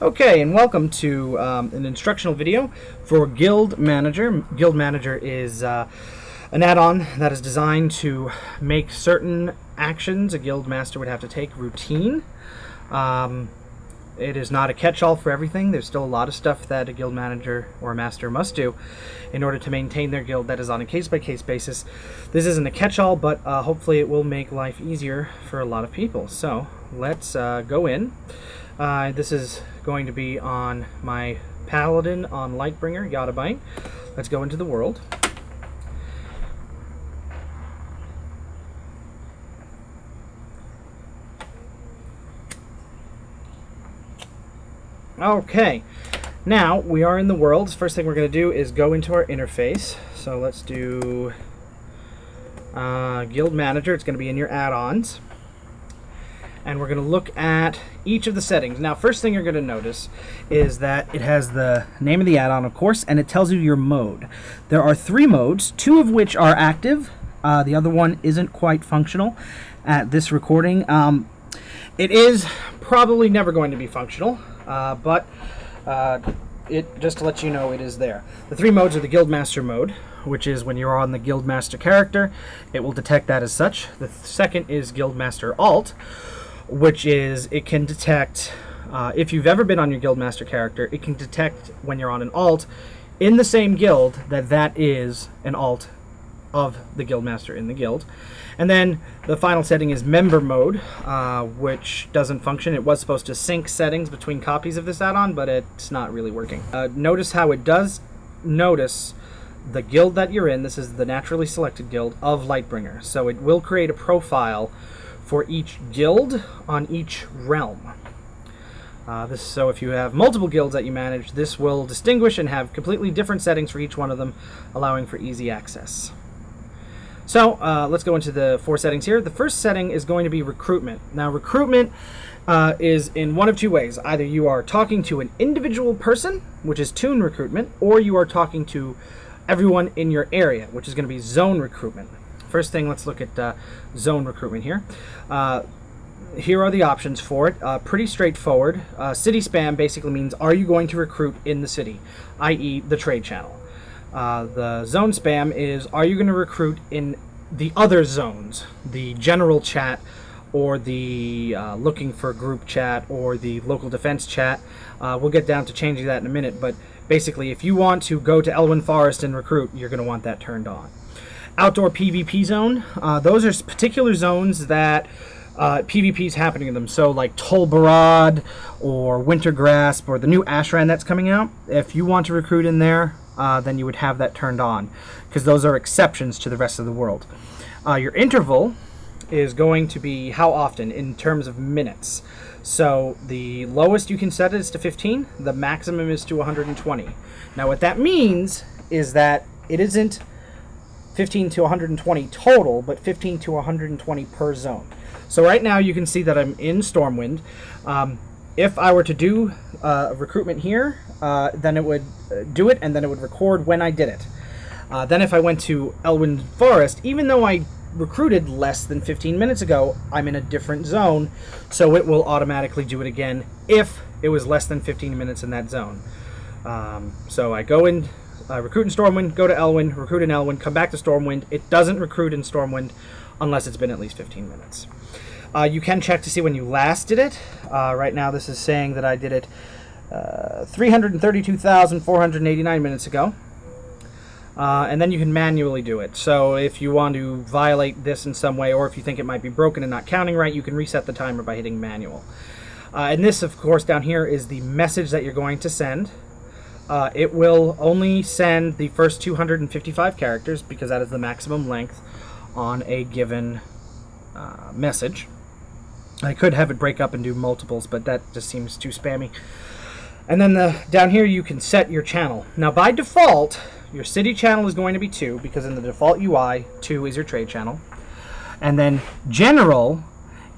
Okay, and welcome to an instructional video for Guild Manager. Guild Manager is an add-on that is designed to make certain actions a guild master would have to take routine. It is not a catch-all for everything. There's still a lot of stuff that a guild manager or a master must do in order to maintain their guild that is on a case-by-case basis. This isn't a catch-all, but hopefully it will make life easier for a lot of people. So let's go in. This is going to be on my Paladin on Lightbringer, Yottabyte. Let's go into the world. Okay, now we are in the world. First thing we're going to do is go into our interface. So let's do Guild Manager. It's going to be in your add-ons. And we're going to look at each of the settings. Now, first thing you're going to notice is that it has the name of the add-on, of course, and it tells you your mode. There are 3 modes, 2 of which are active. The other one isn't quite functional at this recording. It is probably never going to be functional, but just to let you know, it is there. The 3 modes are the Guildmaster mode, which is when you're on the Guildmaster character, it will detect that as such. The second is Guildmaster Alt, which is it can detect, if you've ever been on your Guildmaster character, it can detect when you're on an alt in the same guild that is an alt of the Guildmaster in the guild. And then the final setting is Member mode, which doesn't function. It was supposed to sync settings between copies of this add-on, but it's not really working. Notice how it does notice the guild that you're in. This is the naturally selected guild of Lightbringer. So it will create a profile for each guild on each realm. So if you have multiple guilds that you manage, this will distinguish and have completely different settings for each one of them, allowing for easy access. So let's go into the 4 settings here. The first setting is going to be Recruitment. Now, Recruitment is in one of 2 ways. Either you are talking to an individual person, which is Toon Recruitment, or you are talking to everyone in your area, which is going to be Zone Recruitment. First thing, let's look at Zone Recruitment here. Here are the options for it. Pretty straightforward. City spam basically means, are you going to recruit in the city, i.e. the trade channel. The zone spam is, are you going to recruit in the other zones, the general chat, or the looking for group chat, or the local defense chat. We'll get down to changing that in a minute, but basically if you want to go to Elwyn Forest and recruit, you're going to want that turned on. Outdoor PvP zone, those are particular zones that PvP is happening in them. So like Tolbarad or Wintergrasp or the new Ashran that's coming out, if you want to recruit in there, then you would have that turned on, because those are exceptions to the rest of the world. Your interval is going to be how often in terms of minutes. So the lowest you can set it is to 15, the maximum is to 120. Now what that means is that it isn't 15 to 120 total, but 15 to 120 per zone. So right now you can see that I'm in Stormwind. If I were to do recruitment here, then it would do it, and then it would record when I did it. Then if I went to Elwyn Forest, even though I recruited less than 15 minutes ago, I'm in a different zone, so it will automatically do it again if it was less than 15 minutes in that zone. So I go in, recruit in Stormwind, go to Elwyn, recruit in Elwyn, come back to Stormwind. It doesn't recruit in Stormwind unless it's been at least 15 minutes. You can check to see when you last did it. Right now this is saying that I did it 332,489 minutes ago. And then you can manually do it. So if you want to violate this in some way, or if you think it might be broken and not counting right, you can reset the timer by hitting manual. And this, of course, down here is the message that you're going to send. It will only send the first 255 characters, because that is the maximum length on a given message. I could have it break up and do multiples, but that just seems too spammy. And then down here you can set your channel. Now by default, your city channel is going to be 2, because in the default UI, 2 is your trade channel. And then general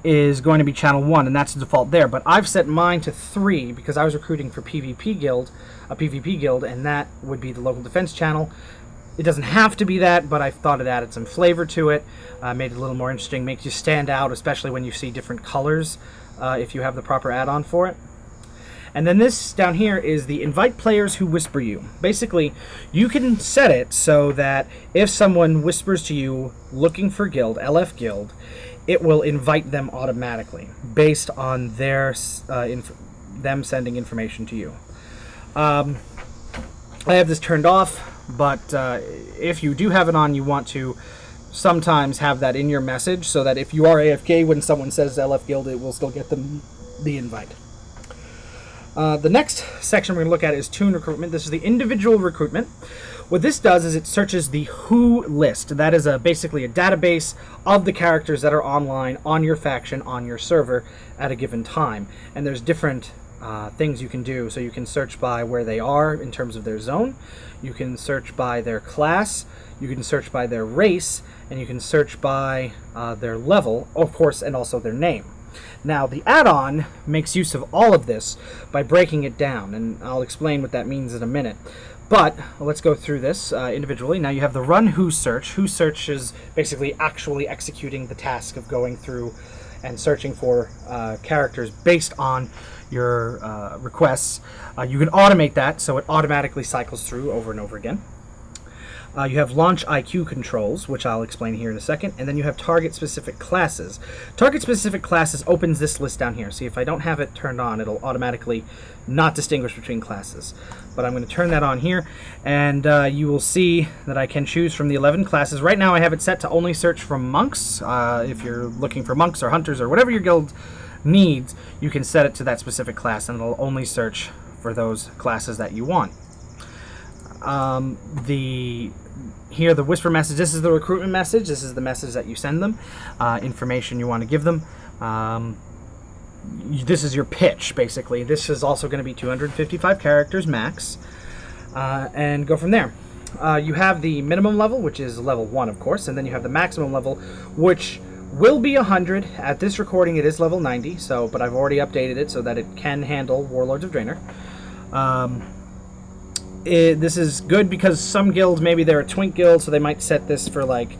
is going to be channel 1, and that's the default there. But I've set mine to 3 because I was recruiting for a PvP guild, and that would be the local defense channel. It doesn't have to be that, but I thought it added some flavor to it, made it a little more interesting, makes you stand out, especially when you see different colors if you have the proper add-on for it. And then this down here is the invite players who whisper you. Basically, you can set it so that if someone whispers to you looking for guild, LF guild, it will invite them automatically based on their them sending information to you. I have this turned off, but if you do have it on, you want to sometimes have that in your message so that if you are AFK, when someone says LF guild, it will still get them the invite. The next section we're going to look at is Toon Recruitment. This is the individual recruitment. What this does is it searches the who list. That is basically a database of the characters that are online on your faction, on your server at a given time. And there's different things you can do. So you can search by where they are in terms of their zone. You can search by their class. You can search by their race. And you can search by their level, of course, and also their name. Now, the add-on makes use of all of this by breaking it down, and I'll explain what that means in a minute. But let's go through this individually. Now, you have the run who search. Who search is basically actually executing the task of going through and searching for characters based on your requests. You can automate that, so it automatically cycles through over and over again. You have launch IQ controls, which I'll explain here in a second, and then you have target-specific classes. Target-specific classes opens this list down here. See, if I don't have it turned on, it'll automatically not distinguish between classes. But I'm going to turn that on here, and you will see that I can choose from the 11 classes. Right now I have it set to only search for monks. If you're looking for monks or hunters or whatever your guild needs, you can set it to that specific class, and it'll only search for those classes that you want. Here, the whisper message, this is the recruitment message. This is the message that you send them, information you want to give them. This is your pitch, basically. This is also going to be 255 characters max, and go from there. You have the minimum level, which is level 1, of course, and then you have the maximum level, which will be 100. At this recording, it is level 90, but I've already updated it so that it can handle Warlords of Draenor. This is good because some guilds, maybe they're a Twink guild, so they might set this for like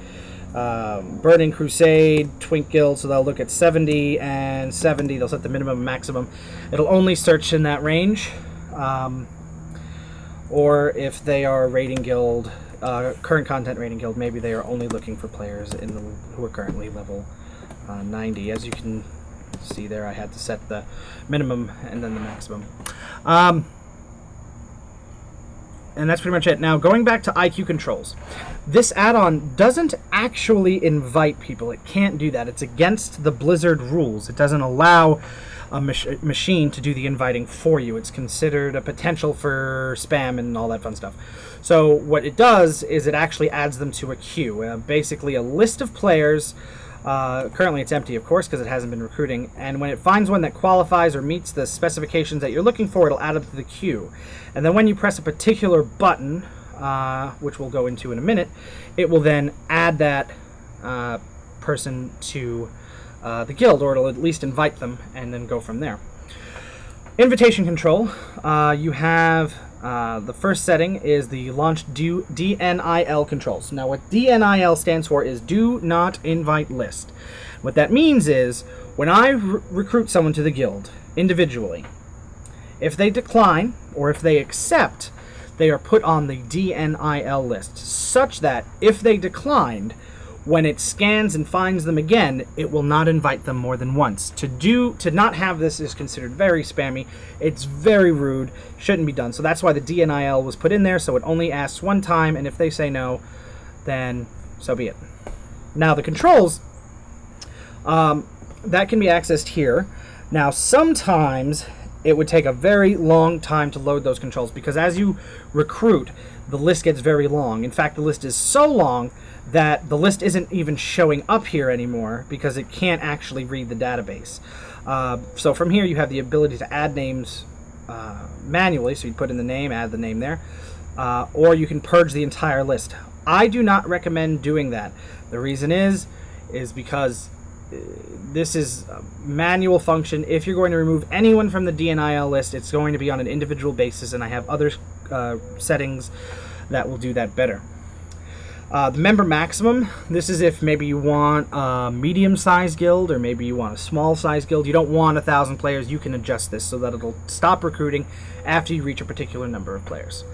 Burning Crusade, Twink guild, so they'll look at 70 and 70. They'll set the minimum and maximum. It'll only search in that range. Or if they are a rating guild, current content rating guild, maybe they are only looking for players who are currently level 90. As you can see there, I had to set the minimum and then the maximum. And that's pretty much it. Now, going back to IQ controls. This add-on doesn't actually invite people. It can't do that. It's against the Blizzard rules. It doesn't allow a machine to do the inviting for you. It's considered a potential for spam and all that fun stuff. So what it does is it actually adds them to a queue. Basically a list of players. Currently it's empty, of course, because it hasn't been recruiting. And when it finds one that qualifies or meets the specifications that you're looking for, it'll add them to the queue. And then when you press a particular button, which we'll go into in a minute, it will then add that person to the guild, or it'll at least invite them and then go from there. Invitation control. You have the first setting is the launch DNIL controls. Now what DNIL stands for is do not invite list. What that means is when I recruit someone to the guild individually, if they decline or if they accept, they are put on the DNIL list, such that if they declined, when it scans and finds them again, it will not invite them more than once. To not have this is considered very spammy. It's very rude. Shouldn't be done. So that's why the DNIL was put in there, so it only asks one time, and if they say no, then so be it. Now the controls, that can be accessed here. Now sometimes it would take a very long time to load those controls because as you recruit, the list gets very long. In fact, the list is so long that the list isn't even showing up here anymore because it can't actually read the database. So from here you have the ability to add names manually, so you put in the name, add the name there, or you can purge the entire list. I do not recommend doing that. The reason is because this is a manual function. If you're going to remove anyone from the DNIL list, it's going to be on an individual basis, and I have other settings that will do that better. The member maximum, this is if maybe you want a medium-sized guild or maybe you want a small-sized guild. You don't want 1,000 players. You can adjust this so that it'll stop recruiting after you reach a particular number of players.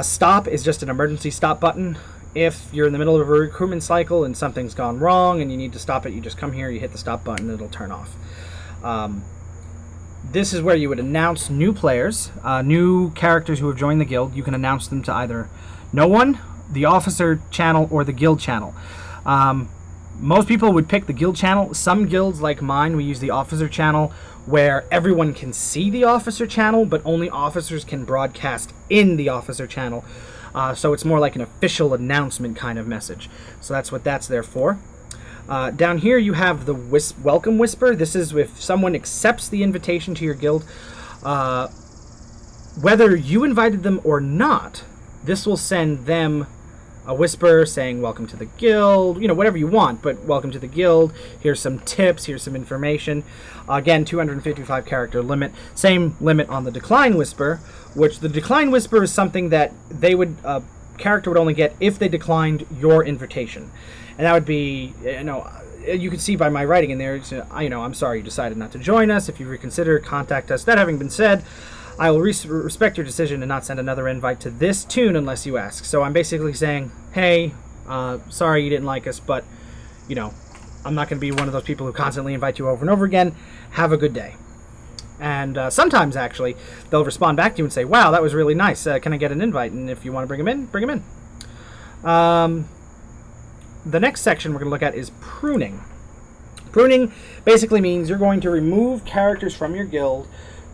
Stop is just an emergency stop button. If you're in the middle of a recruitment cycle and something's gone wrong and you need to stop it, you just come here, you hit the stop button, and it'll turn off. This is where you would announce new players, new characters who have joined the guild. You can announce them to either no one, the officer channel, or the guild channel. Most people would pick the guild channel. Some guilds, like mine, we use the officer channel, where everyone can see the officer channel, but only officers can broadcast in the officer channel. So it's more like an official announcement kind of message. So that's what that's there for. Down here you have the welcome whisper. This is if someone accepts the invitation to your guild. Whether you invited them or not, this will send them a whisper saying, welcome to the guild, you know, whatever you want, but welcome to the guild, here's some tips, here's some information. Again, 255 character limit. Same limit on the decline whisper, which the decline whisper is something that they would, character would only get if they declined your invitation. And that would be, you know, you can see by my writing in there, you know, I'm sorry you decided not to join us. If you reconsider, contact us. That having been said, I will respect your decision and not send another invite to this tune unless you ask. So I'm basically saying, hey, sorry you didn't like us, but, you know, I'm not going to be one of those people who constantly invite you over and over again. Have a good day. And sometimes, actually, they'll respond back to you and say, wow, that was really nice. Can I get an invite? And if you want to bring them in, bring them in. The next section we're going to look at is pruning. Pruning basically means you're going to remove characters from your guild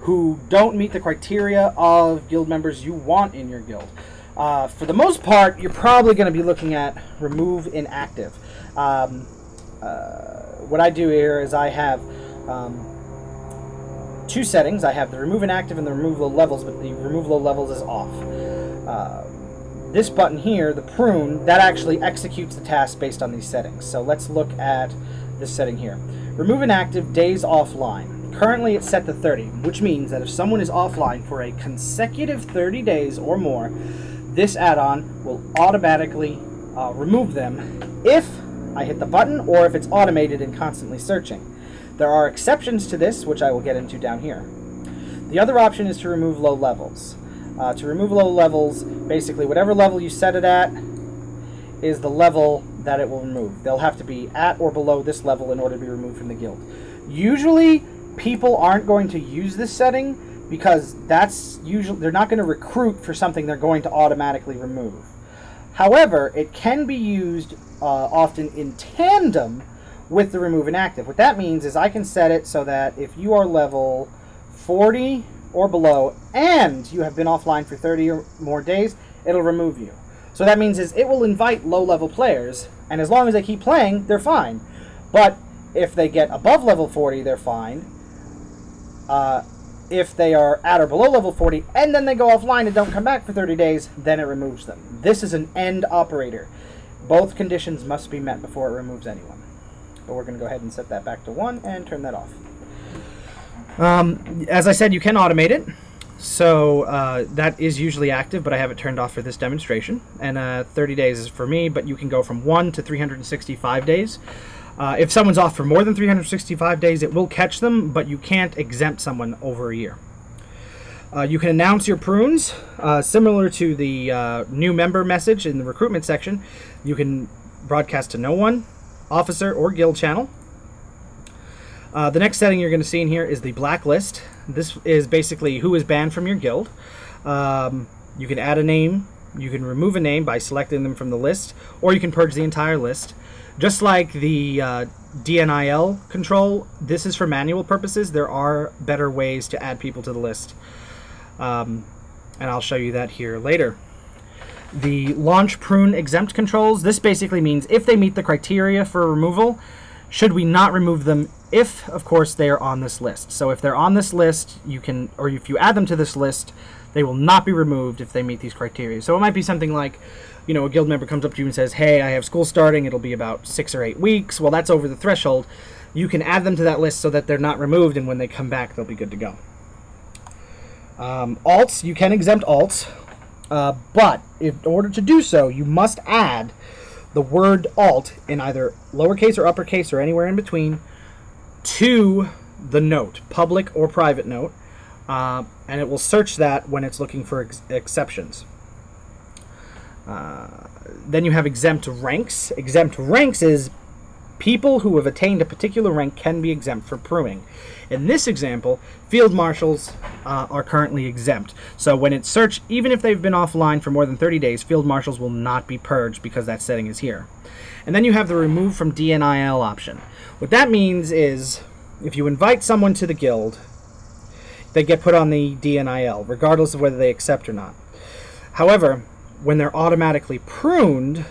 who don't meet the criteria of guild members you want in your guild. For the most part, you're probably going to be looking at remove inactive. What I do here is I have two settings. I have the remove inactive and the remove low levels, but the remove low levels is off. This button here, the prune, that actually executes the task based on these settings. So let's look at this setting here. Remove inactive, days offline. Currently it's set to 30, which means that if someone is offline for a consecutive 30 days or more, this add-on will automatically remove them if I hit the button or if it's automated and constantly searching. There are exceptions to this, which I will get into down here. The other option is to remove low levels. To remove low levels, basically whatever level you set it at is the level that it will remove. They'll have to be at or below this level in order to be removed from the guild. Usually people aren't going to use this setting because that's usually, they're not going to recruit for something they're going to automatically remove. However, it can be used often in tandem with the remove inactive. What that means is I can set it so that if you are level 40 or below and you have been offline for 30 or more days, it'll remove you. So that means is it will invite low level players, and as long as they keep playing, they're fine. But if they get above level 40, they're fine. If they are at or below level 40 and then they go offline and don't come back for 30 days, then it removes them. This is an end operator. Both conditions must be met before it removes anyone. But we're going to go ahead and set that back to 1 and turn that off. As I said, you can automate it. So that is usually active, but I have it turned off for this demonstration. And 30 days is for me, but you can go from 1 to 365 days. If someone's off for more than 365 days, it will catch them, but you can't exempt someone over a year. You can announce your prunes, similar to the new member message in the recruitment section. You can broadcast to no one, officer, or guild channel. The next setting you're going to see in here is the blacklist. This is basically who is banned from your guild. You can add a name, you can remove a name by selecting them from the list, or you can purge the entire list. Just like the DNIL control, this is for manual purposes. There are better ways to add people to the list. And I'll show you that here later. The launch prune exempt controls, this basically means if they meet the criteria for removal, should we not remove them if, of course, they are on this list. So if they're on this list, you can, or if you add them to this list, they will not be removed if they meet these criteria. So it might be something like, you know, a guild member comes up to you and says, hey, I have school starting, it'll be about 6 or 8 weeks. Well, that's over the threshold. You can add them to that list so that they're not removed, and when they come back, they'll be good to go. Alts, you can exempt alts, but in order to do so, you must add the word alt in either lowercase or uppercase or anywhere in between to the note, public or private note, and it will search that when it's looking for exceptions. Then you have exempt ranks. Exempt ranks is people who have attained a particular rank can be exempt for pruning. In this example, field marshals are currently exempt. So when it's searched, even if they've been offline for more than 30 days, field marshals will not be purged because that setting is here. And then you have the remove from DNIL option. What that means is if you invite someone to the guild, they get put on the DNIL, regardless of whether they accept or not. However, when they're automatically pruned,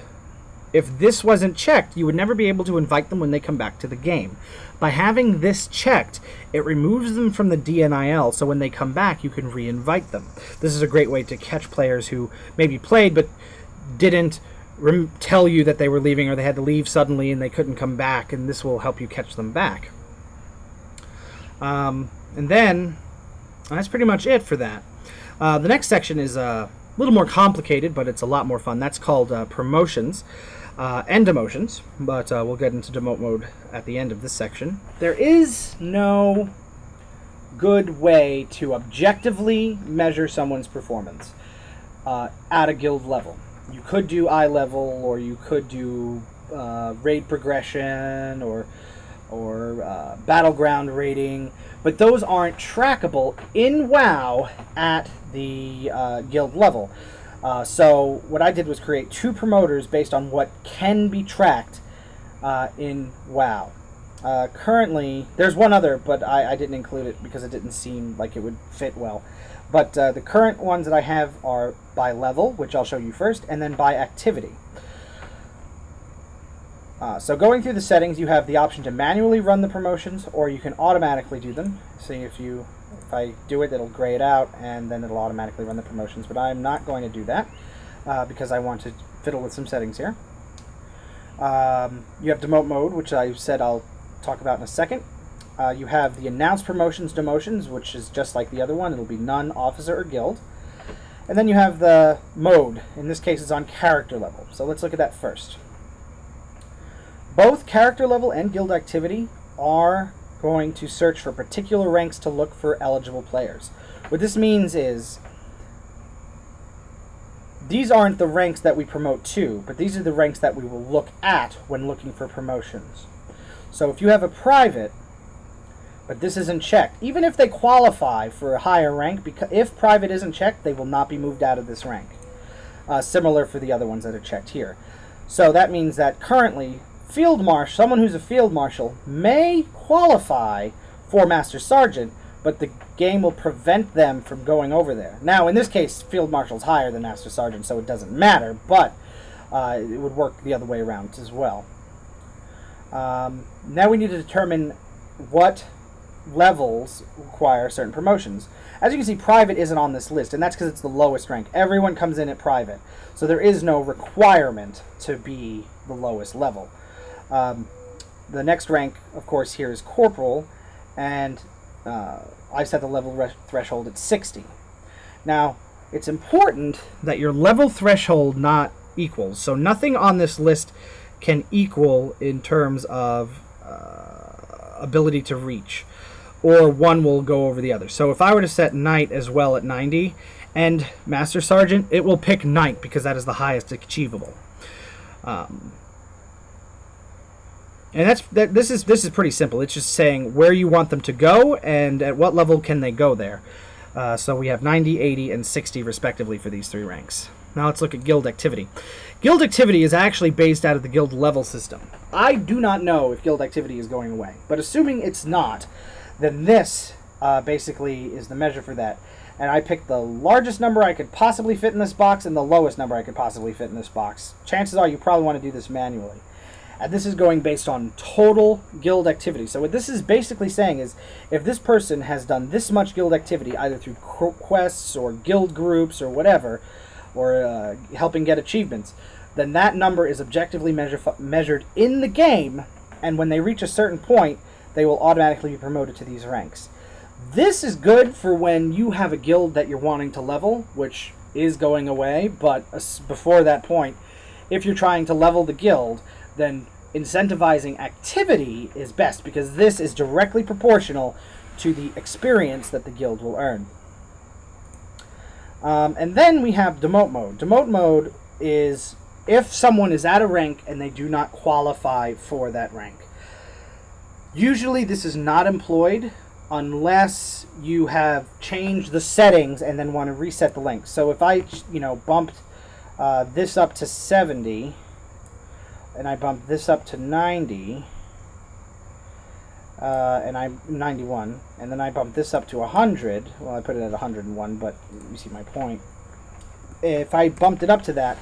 if this wasn't checked, you would never be able to invite them when they come back to the game. By having this checked, it removes them from the DNIL, so when they come back, you can re-invite them. This is a great way to catch players who maybe played but didn't tell you that they were leaving, or they had to leave suddenly and they couldn't come back, and this will help you catch them back. And then, that's pretty much it for that. The next section is a little more complicated, but it's a lot more fun. That's called promotions and demotions, but we'll get into demote mode at the end of this section. There is no good way to objectively measure someone's performance at a guild level. You could do eye level, or you could do raid progression, or battleground rating, but those aren't trackable in WoW at the guild level. So what I did was create 2 promoters based on what can be tracked in WoW. Currently, there's one other, but I didn't include it because it didn't seem like it would fit well. But the current ones that I have are by level, which I'll show you first, and then by activity. So going through the settings, you have the option to manually run the promotions, or you can automatically do them. See, if I do it, it'll gray it out, and then it'll automatically run the promotions. But I'm not going to do that because I want to fiddle with some settings here. You have demote mode, which I said I'll talk about in a second. You have the announced promotions, demotions, which is just like the other one. It'll be none, officer, or guild. And then you have the mode. In this case, it's on character level. So let's look at that first. Both character level and guild activity are going to search for particular ranks to look for eligible players. What this means is these aren't the ranks that we promote to, but these are the ranks that we will look at when looking for promotions. So if you have a private, but this isn't checked, even if they qualify for a higher rank, because if private isn't checked, they will not be moved out of this rank. Similar for the other ones that are checked here. So that means that currently, someone who's a field marshal may qualify for Master Sergeant, but the game will prevent them from going over there. Now, in this case, field marshal's higher than Master Sergeant, so it doesn't matter, but it would work the other way around as well. Now we need to determine what levels require certain promotions. As you can see, private isn't on this list, and that's because it's the lowest rank. Everyone comes in at private, so there is no requirement to be the lowest level. The next rank, of course, here is corporal, and I set the level threshold at 60. Now, it's important that your level threshold not equals, so nothing on this list can equal in terms of ability to reach, or one will go over the other. So if I were to set Knight as well at 90 and Master Sergeant, it will pick Knight because that is the highest achievable. And this is pretty simple. It's just saying where you want them to go and at what level can they go there. So we have 90, 80, and 60 respectively for these 3 ranks. Now let's look at guild activity. Guild activity is actually based out of the guild level system. I do not know if guild activity is going away, but assuming it's not, then this basically is the measure for that. And I picked the largest number I could possibly fit in this box and the lowest number I could possibly fit in this box. Chances are you probably want to do this manually. And this is going based on total guild activity. So what this is basically saying is if this person has done this much guild activity, either through quests or guild groups or whatever, or helping get achievements, then that number is objectively measured in the game, and when they reach a certain point, they will automatically be promoted to these ranks. This is good for when you have a guild that you're wanting to level, which is going away, but before that point, if you're trying to level the guild, then incentivizing activity is best, because this is directly proportional to the experience that the guild will earn. And then we have demote mode. Demote mode is if someone is at a rank and they do not qualify for that rank. Usually this is not employed unless you have changed the settings and then want to reset the length. So if I, bumped this up to 70 and I bumped this up to 90, and I'm 91, and then I bumped this up to 100. Well, I put it at 101, but you see my point. If I bumped it up to that,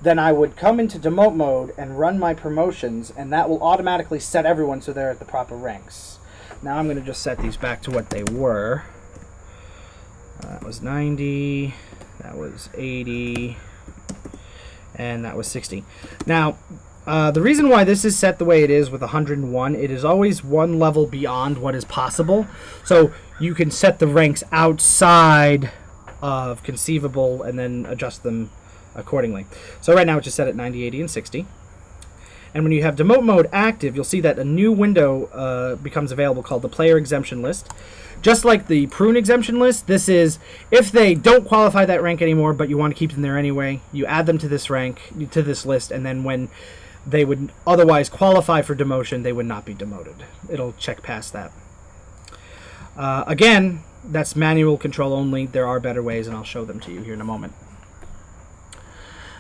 then I would come into demote mode and run my promotions, and that will automatically set everyone so they're at the proper ranks. Now I'm going to just set these back to what they were. That was 90, that was 80, and that was 60. Now, the reason why this is set the way it is with 101, it is always one level beyond what is possible. So you can set the ranks outside of conceivable and then adjust them accordingly. So right now it's just set at 90, 80, and 60. And when you have demote mode active, you'll see that a new window becomes available called the player exemption list. Just like the prune exemption list, this is if they don't qualify that rank anymore, but you want to keep them there anyway, you add them to this rank, to this list, and then when they would otherwise qualify for demotion, they would not be demoted. It'll check past that. Again, that's manual control only. There are better ways, and I'll show them to you here in a moment.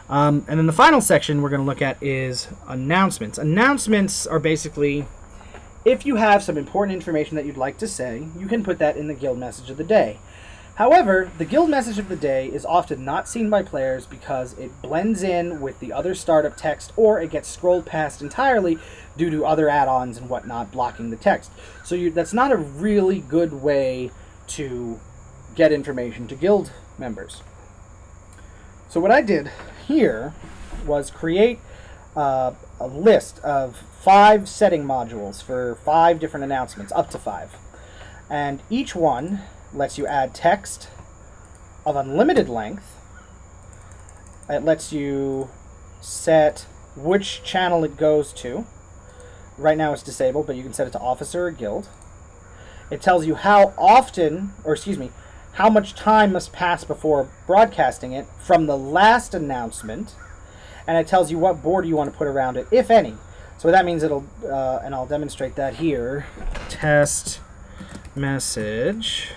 And then the final section we're going to look at is announcements. Announcements are basically, if you have some important information that you'd like to say, you can put that in the guild message of the day. However, the guild message of the day is often not seen by players because it blends in with the other startup text, or it gets scrolled past entirely due to other add-ons and whatnot blocking the text. So that's not a really good way to get information to guild members. So what I did here was create a list of 5 setting modules for 5 different announcements, up to 5. And each one lets you add text of unlimited length. It lets you set which channel it goes to. Right now it's disabled, but you can set it to officer or guild. It tells you how often, or excuse me, how much time must pass before broadcasting it from the last announcement, and it tells you what border you want to put around it, if any. So that means it'll, and I'll demonstrate that here, test message,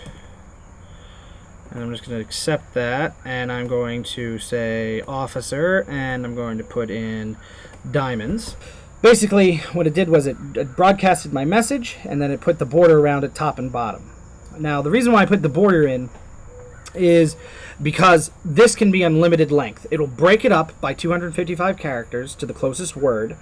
and I'm just going to accept that, and I'm going to say officer, and I'm going to put in diamonds. Basically, what it did was it broadcasted my message, and then it put the border around it top and bottom. Now, the reason why I put the border in is because this can be unlimited length. It'll break it up by 255 characters to the closest word,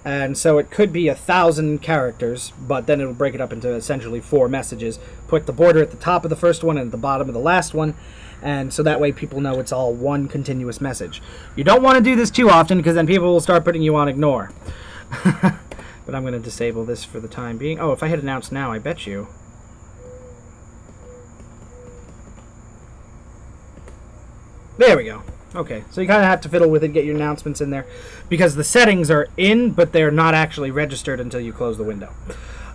and so it could be 1,000 characters, but then it'll break it up into essentially 4 messages. Put the border at the top of the first one and at the bottom of the last one, and so that way people know it's all one continuous message. You don't want to do this too often, because then people will start putting you on ignore. But I'm going to disable this for the time being. Oh, if I hit announce now, I bet you. There we go. Okay, so you kind of have to fiddle with it, get your announcements in there, because the settings are in, but they're not actually registered until you close the window.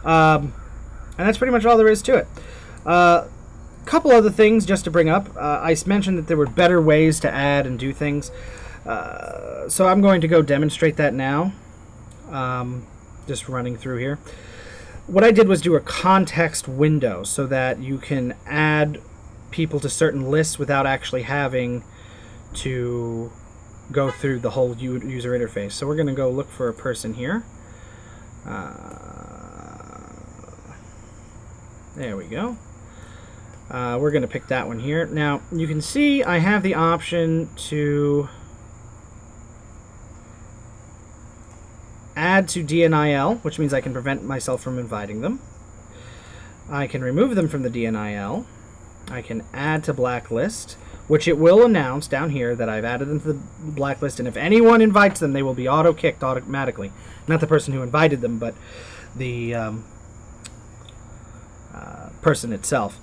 And that's pretty much all there is to it. Couple other things just to bring up. I mentioned that there were better ways to add and do things. So I'm going to go demonstrate that now. Just running through here. What I did was do a context window so that you can add people to certain lists without actually having to go through the whole user interface. So we're going to go look for a person here. There we go. We're going to pick that one here. Now, you can see I have the option to add to DNIL, which means I can prevent myself from inviting them. I can remove them from the DNIL. I can add to Blacklist, which it will announce down here that I've added them to the Blacklist, and if anyone invites them, they will be auto-kicked automatically. Not the person who invited them, but the person itself.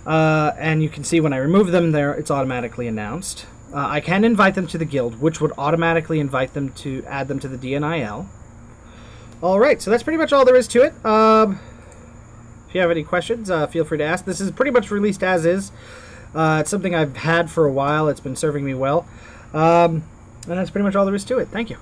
And you can see when I remove them there, it's automatically announced. I can invite them to the guild, which would automatically invite them to add them to the DNIL. Alright, so that's pretty much all there is to it. If you have any questions, feel free to ask. This is pretty much released as is. It's something I've had for a while. It's been serving me well. And that's pretty much all there is to it. Thank you.